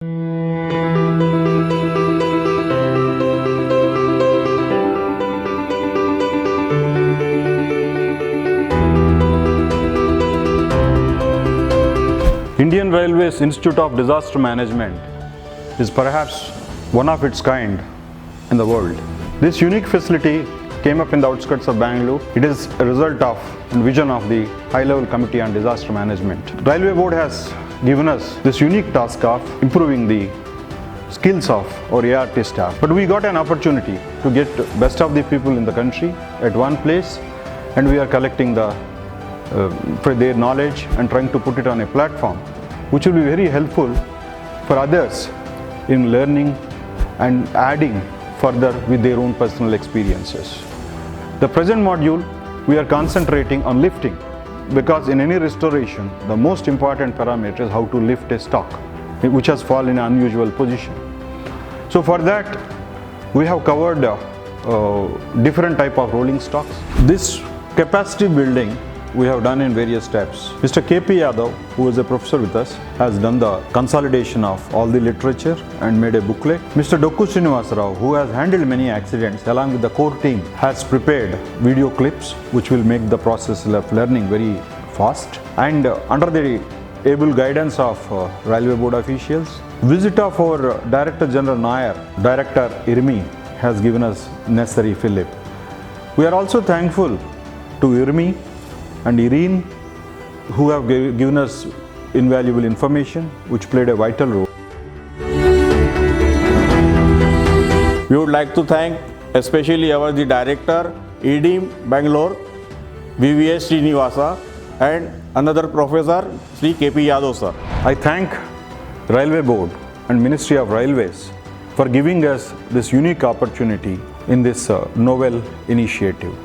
Indian Railways Institute of Disaster Management is perhaps one of its kind in the world. This unique facility came up in the outskirts of Bengaluru. It is a result of and vision of the high-level committee on disaster management. Railway Board has given us this unique task of improving the skills of our ART staff. But we got an opportunity to get best of the people in the country at one place, and we are collecting for their knowledge and trying to put it on a platform which will be very helpful for others in learning and adding further with their own personal experiences. The present module we are concentrating on lifting, because in any restoration the most important parameter is how to lift a stock which has fallen in an unusual position. So for that we have covered different type of rolling stocks. This capacity building we have done in various steps. Mr. K.P. Yadav, who is a professor with us, has done the consolidation of all the literature and made a booklet. Mr. Dokku Srinivasa Rao, who has handled many accidents along with the core team, has prepared video clips which will make the process of learning very fast. And under the able guidance of Railway Board officials, visit of our Director General Nair, Director IRMI, has given us necessary fillip. We are also thankful to IRMI and Irene, who have given us invaluable information which played a vital role. We would like to thank especially our Director, EDM Bangalore, VVS Srinivasa, and another professor, Sri K.P. Yadav sir. I thank Railway Board and Ministry of Railways for giving us this unique opportunity in this novel initiative.